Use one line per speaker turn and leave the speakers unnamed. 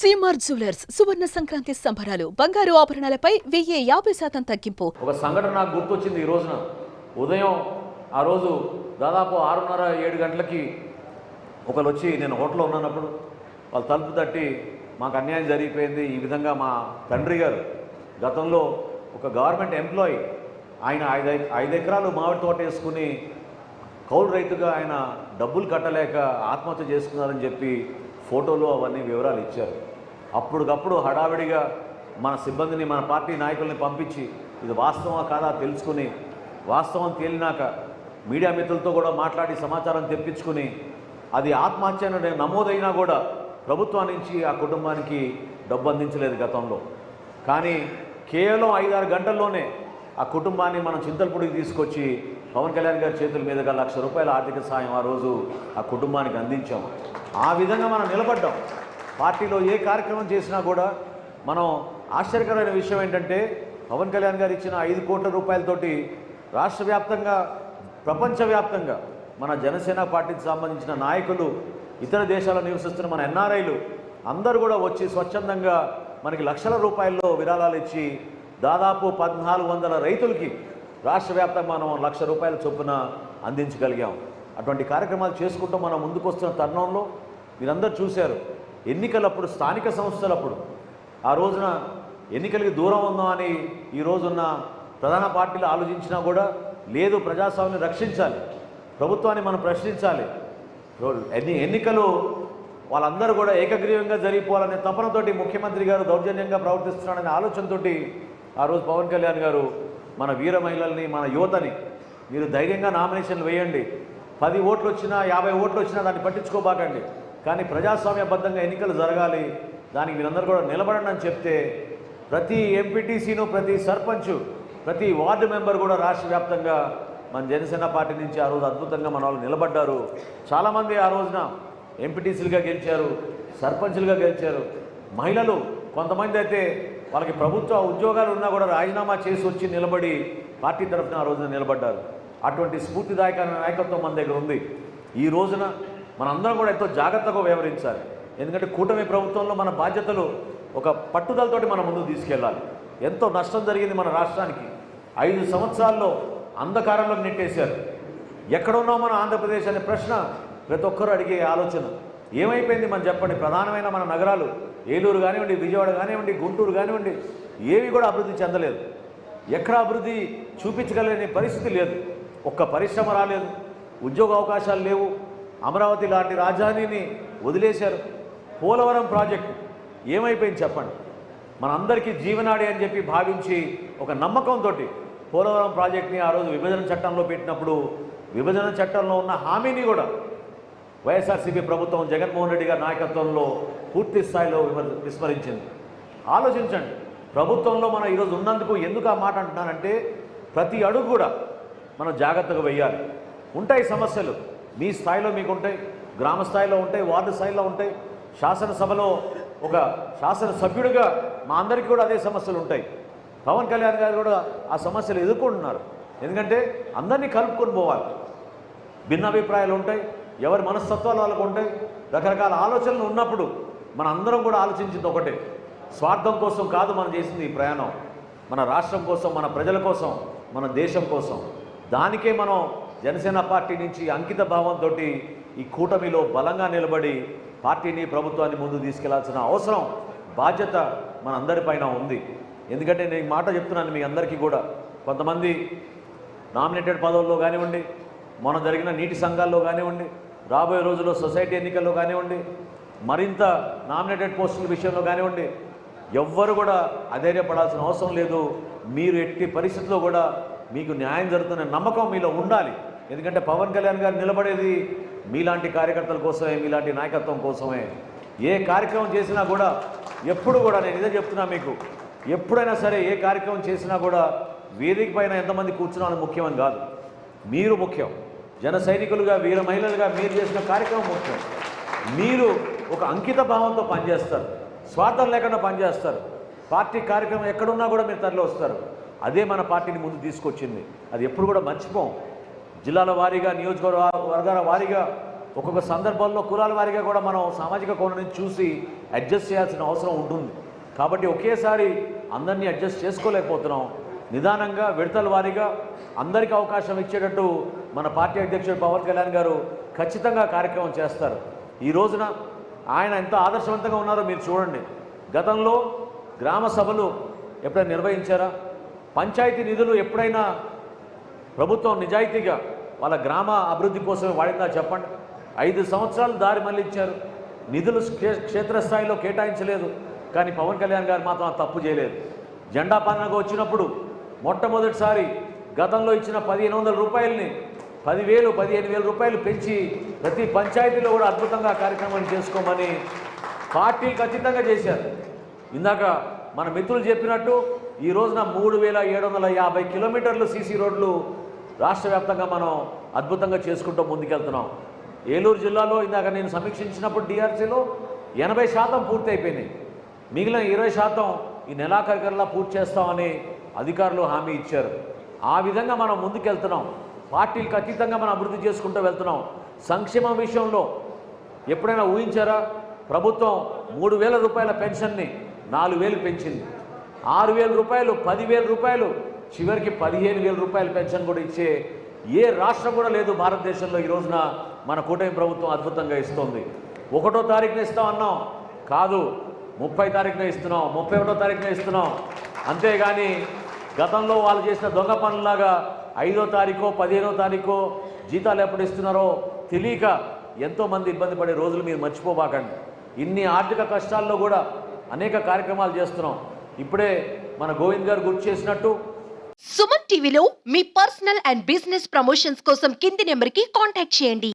CMR jewellers సువర్ణ సంక్రాంతి సంబరాలు బంగారు ఆభరణాలపై 1050% తగ్గింపు.
ఒక సంఘటన నాకు గుర్తొచ్చింది ఈ రోజున. ఉదయం ఆ రోజు దాదాపు 6:30-7 గంటలకి ఒకరు వచ్చి, నేను హోటల్లో ఉన్నప్పుడు వాళ్ళు తలుపు తట్టి మాకు అన్యాయం జరిగిపోయింది, ఈ విధంగా మా తండ్రి గారు గతంలో ఒక గవర్నమెంట్ ఎంప్లాయీ, ఆయన 5 ఎకరాలు మామిడి తోట వేసుకుని కౌలు రైతుగా ఆయన డబ్బులు కట్టలేక ఆత్మహత్య చేసుకున్నారని చెప్పి ఫోటోలు అవన్నీ వివరాలు ఇచ్చారు. అప్పటికప్పుడు హడావిడిగా మన సిబ్బందిని, మన పార్టీ నాయకుల్ని పంపించి ఇది వాస్తవమా కాదా తెలుసుకుని, వాస్తవం తేలినాక మీడియా మిత్రులతో కూడా మాట్లాడి సమాచారం తెప్పించుకుని, అది ఆత్మహత్య నమోదైనా కూడా ప్రభుత్వం నుంచి ఆ కుటుంబానికి డబ్బు అందించలేదు గతంలో. కానీ కేవలం 5-6 గంటల్లోనే ఆ కుటుంబాన్ని మనం చింతలపూడికి తీసుకొచ్చి పవన్ కళ్యాణ్ గారి చేతుల మీదుగా ₹1,00,000 ఆర్థిక సాయం ఆ రోజు ఆ కుటుంబానికి అందించాం. ఆ విధంగా మనం నిలబడ్డాం. పార్టీలో ఏ కార్యక్రమం చేసినా కూడా మనం ఆశ్చర్యకరమైన విషయం ఏంటంటే, పవన్ కళ్యాణ్ గారు ఇచ్చిన 5 కోట్ల రూపాయలతోటి రాష్ట్ర వ్యాప్తంగా, ప్రపంచవ్యాప్తంగా మన జనసేన పార్టీకి సంబంధించిన నాయకులు, ఇతర దేశాల్లో నివసిస్తున్న మన ఎన్ఆర్ఐలు అందరూ కూడా వచ్చి స్వచ్ఛందంగా మనకి లక్షల రూపాయల్లో విరాళాలు ఇచ్చి దాదాపు 1400 రైతులకి రాష్ట్ర వ్యాప్తంగా మనం ₹1,00,000 చొప్పున అందించగలిగాం. అటువంటి కార్యక్రమాలు చేసుకుంటూ మనం ముందుకు వస్తున్న తరుణంలో మీరందరూ చూశారు, ఎన్నికలప్పుడు, స్థానిక సంస్థలప్పుడు ఆ రోజున ఎన్నికలకి దూరం ఉందామని ఈ రోజున్న ప్రధాన పార్టీలు ఆలోచించినా కూడా లేదు, ప్రజాస్వామ్యాన్ని రక్షించాలి, ప్రభుత్వాన్ని మనం ప్రశ్నించాలి, ఎన్నికలు వాళ్ళందరూ కూడా ఏకగ్రీవంగా జరిగిపోవాలనే తపనతోటి ముఖ్యమంత్రి గారు దౌర్జన్యంగా ప్రవర్తిస్తున్నాడనే ఆలోచనతోటి ఆ రోజు పవన్ కళ్యాణ్ గారు మన వీర మహిళల్ని, మన యువతని, మీరు ధైర్యంగా నామినేషన్లు వేయండి, 10 ఓట్లు వచ్చినా 50 ఓట్లు వచ్చినా దాన్ని పట్టించుకోబాకండి, కానీ ప్రజాస్వామ్యబద్ధంగా ఎన్నికలు జరగాలి, దానికి మీరందరూ కూడా నిలబడండి అని చెప్తే ప్రతి ఎంపీటీసీను, ప్రతి సర్పంచ్, ప్రతి వార్డు మెంబర్ కూడా రాష్ట్ర వ్యాప్తంగా మన జనసేన పార్టీ నుంచి ఆ రోజు అద్భుతంగా మన వాళ్ళు నిలబడ్డారు. చాలామంది ఆ రోజున ఎంపీటీసీలుగా గెలిచారు, సర్పంచ్లుగా గెలిచారు. మహిళలు కొంతమంది అయితే వాళ్ళకి ప్రభుత్వ ఉద్యోగాలు ఉన్నా కూడా రాజీనామా చేసి వచ్చి నిలబడి పార్టీ తరఫున ఆ రోజున నిలబడ్డారు. అటువంటి స్ఫూర్తిదాయక నాయకత్వం మన దగ్గర ఉంది. ఈ రోజున మనందరం కూడా ఎంతో జాగ్రత్తగా వ్యవహరించాలి. ఎందుకంటే కూటమి ప్రభుత్వంలో మన బాధ్యతలు ఒక పట్టుదలతోటి మనం ముందుకు తీసుకెళ్ళాలి. ఎంతో నష్టం జరిగింది మన రాష్ట్రానికి. 5 సంవత్సరాల్లో అంధకారంలోకి నెట్టేశారు. ఎక్కడ ఉన్నాం మనం ఆంధ్రప్రదేశ్ అనే ప్రశ్న ప్రతి ఒక్కరూ అడిగే ఆలోచన. ఏమైపోయింది మనం చెప్పండి. ప్రధానమైన మన నగరాలు ఏలూరు కానివ్వండి, విజయవాడ కానివ్వండి, గుంటూరు కానివ్వండి, ఏవి కూడా అభివృద్ధి చెందలేదు. ఎక్కడ అభివృద్ధి చూపించగలిగే పరిస్థితి లేదు. ఒక్క పరిశ్రమ రాలేదు, ఉద్యోగ అవకాశాలు లేవు. అమరావతి లాంటి రాజధానిని వదిలేశారు. పోలవరం ప్రాజెక్టు ఏమైపోయింది చెప్పండి. మనందరికీ జీవనాడి అని చెప్పి భావించి ఒక నమ్మకంతో పోలవరం ప్రాజెక్ట్ని ఆ రోజు విభజన చట్టంలో పెట్టినప్పుడు విభజన చట్టంలో ఉన్న హామీని కూడా వైఎస్ఆర్సీపీ ప్రభుత్వం జగన్మోహన్ రెడ్డి గారి నాయకత్వంలో పూర్తి స్థాయిలో విస్మరించింది. ఆలోచించండి, ప్రభుత్వంలో మనం ఈరోజు ఉన్నందుకు ఎందుకు ఆ మాట అంటున్నానంటే, ప్రతి అడుగు కూడా మనం జాగ్రత్తగా వెయ్యాలి. ఉంటాయి సమస్యలు, మీ స్థాయిలో మీకు ఉంటాయి, గ్రామ స్థాయిలో ఉంటాయి, వార్డు స్థాయిలో ఉంటాయి. శాసనసభలో ఒక శాసనసభ్యుడిగా మా అందరికీ కూడా అదే సమస్యలు ఉంటాయి. పవన్ కళ్యాణ్ గారు కూడా ఆ సమస్యలు ఎదుర్కొంటున్నారు. ఎందుకంటే అందరినీ కలుపుకొని పోవాలి. భిన్నాభిప్రాయాలు ఉంటాయి, ఎవరి మనస్తత్వాలు వాళ్ళకు ఉంటాయి, రకరకాల ఆలోచనలు ఉన్నప్పుడు మన అందరం కూడా ఆలోచించింది ఒకటే, స్వార్థం కోసం కాదు మనం చేసింది ఈ ప్రయాణం, మన రాష్ట్రం కోసం, మన ప్రజల కోసం, మన దేశం కోసం. దానికే మనం జనసేన పార్టీ నుంచి అంకిత భావంతో ఈ కూటమిలో బలంగా నిలబడి పార్టీని, ప్రభుత్వాన్ని ముందుకు తీసుకెళ్లాల్సిన అవసరం, బాధ్యత మన అందరిపైన ఉంది. ఎందుకంటే నేను మాట చెప్తున్నాను మీ అందరికీ కూడా, కొంతమంది నామినేటెడ్ పదవుల్లో కానివ్వండి, మొన్న జరిగిన నీటి సంఘాల్లో కానివ్వండి, రాబోయే రోజుల్లో సొసైటీ ఎన్నికల్లో కానివ్వండి, మరింత నామినేటెడ్ పోస్టుల విషయంలో కానివ్వండి, ఎవ్వరు కూడా అధైర్యపడాల్సిన అవసరం లేదు. మీరు ఎట్టి పరిస్థితుల్లో కూడా మీకు న్యాయం జరుగుతున్న నమ్మకం మీలో ఉండాలి. ఎందుకంటే పవన్ కళ్యాణ్ గారు నిలబడేది మీలాంటి కార్యకర్తల కోసమే, మీలాంటి నాయకత్వం కోసమే. ఏ కార్యక్రమం చేసినా కూడా ఎప్పుడు కూడా, నేను ఇదే చెప్తున్నా మీకు, ఎప్పుడైనా సరే ఏ కార్యక్రమం చేసినా కూడా వేదిక పైన ఎంతమంది కూర్చున్నాను ముఖ్యమని కాదు, మీరు ముఖ్యం. జన సైనికులుగా, వీర మహిళలుగా మీరు చేసిన కార్యక్రమం ముఖ్యం. మీరు ఒక అంకిత భావంతో పనిచేస్తారు, స్వార్థం లేకుండా పనిచేస్తారు. పార్టీ కార్యక్రమం ఎక్కడున్నా కూడా మీరు తరలి వస్తారు. అదే మన పార్టీని ముందు తీసుకొచ్చింది. అది ఎప్పుడు కూడా మర్చిపోం. జిల్లాల వారీగా, నియోజకవర్గాల వారీగా ఒక్కొక్క సందర్భంలో కులాల వారీగా కూడా మనం సామాజిక కోణం నుంచి చూసి అడ్జస్ట్ చేయాల్సిన అవసరం ఉంటుంది. కాబట్టి ఒకేసారి అందరినీ అడ్జస్ట్ చేసుకోలేకపోతున్నాం. నిదానంగా విడతల వారీగా అందరికీ అవకాశం ఇచ్చేటట్టు మన పార్టీ అధ్యక్షుడు పవన్ కళ్యాణ్ గారు ఖచ్చితంగా కార్యక్రమం చేస్తారు. ఈ రోజున ఆయన ఎంత ఆదర్శవంతంగా ఉన్నారో మీరు చూడండి. గతంలో గ్రామ సభలు ఎప్పుడైనా నిర్వహించారా? పంచాయతీ నిధులు ఎప్పుడైనా ప్రభుత్వం నిజాయితీగా వాళ్ళ గ్రామ అభివృద్ధి కోసమే వాడిందా చెప్పండి? 5 సంవత్సరాలు దారి మళ్ళించారు. నిధులు క్షేత్రస్థాయిలో కేటాయించలేదు. కానీ పవన్ కళ్యాణ్ గారు మాత్రం ఆ తప్పు చేయలేదు. జెండా పండుగ వచ్చినప్పుడు మొట్టమొదటిసారి గతంలో ఇచ్చిన 1,500 రూపాయలని 10,000, 15,000 రూపాయలు పెంచి ప్రతి పంచాయతీలో కూడా అద్భుతంగా కార్యక్రమాన్ని చేసుకోమని పార్టీలు ఖచ్చితంగా చేశారు. ఇందాక మన మిత్రులు చెప్పినట్టు ఈ రోజున 3,750 కిలోమీటర్లు సీసీ రోడ్లు రాష్ట్ర వ్యాప్తంగా మనం అద్భుతంగా చేసుకుంటూ ముందుకెళ్తున్నాం. ఏలూరు జిల్లాలో ఇందాక నేను సమీక్షించినప్పుడు డిఆర్సీలో 80% పూర్తి అయిపోయినాయి. మిగిలిన 20% ఈ నెలాఖరికల్లా పూర్తి చేస్తామని అధికారులు హామీ ఇచ్చారు. ఆ విధంగా మనం ముందుకెళ్తున్నాం. పార్టీలకు అతీతంగా మనం అభివృద్ధి చేసుకుంటూ వెళ్తున్నాం. సంక్షేమం విషయంలో ఎప్పుడైనా ఊహించారా? ప్రభుత్వం 3,000 రూపాయల పెన్షన్ని 4,000 పెంచింది. 6,000 రూపాయలు, 10,000 రూపాయలు, చివరికి 15,000 రూపాయల పెన్షన్ కూడా ఇచ్చే ఏ రాష్ట్రం కూడా లేదు భారతదేశంలో. ఈ రోజున మన కూటమి ప్రభుత్వం అద్భుతంగా ఇస్తుంది. 1వ తారీఖున ఇస్తాం అన్నాం, కాదు 30 తారీఖున ఇస్తున్నాం, 31వ తారీఖున ఇస్తున్నాం. అంతేగాని గతంలో వాళ్ళు చేసిన దొంగ పనులాగా 5వ తారీఖో 15వ తారీఖో జీతాలు ఎప్పుడు ఇస్తున్నారో తెలియక ఎంతోమంది ఇబ్బంది పడే రోజులు మీరు మర్చిపోబాకండి. ఇన్ని ఆర్థిక కష్టాల్లో కూడా అనేక కార్యక్రమాలు చేస్తున్నాం. ఇప్పుడే మన గోవింద్ గారు గుర్తు చేసినట్టు
సుమన్ టీవీలో మీ పర్సనల్ అండ్ బిజినెస్ ప్రమోషన్స్ కోసం కింది నెంబర్కి కాంటాక్ట్ చేయండి.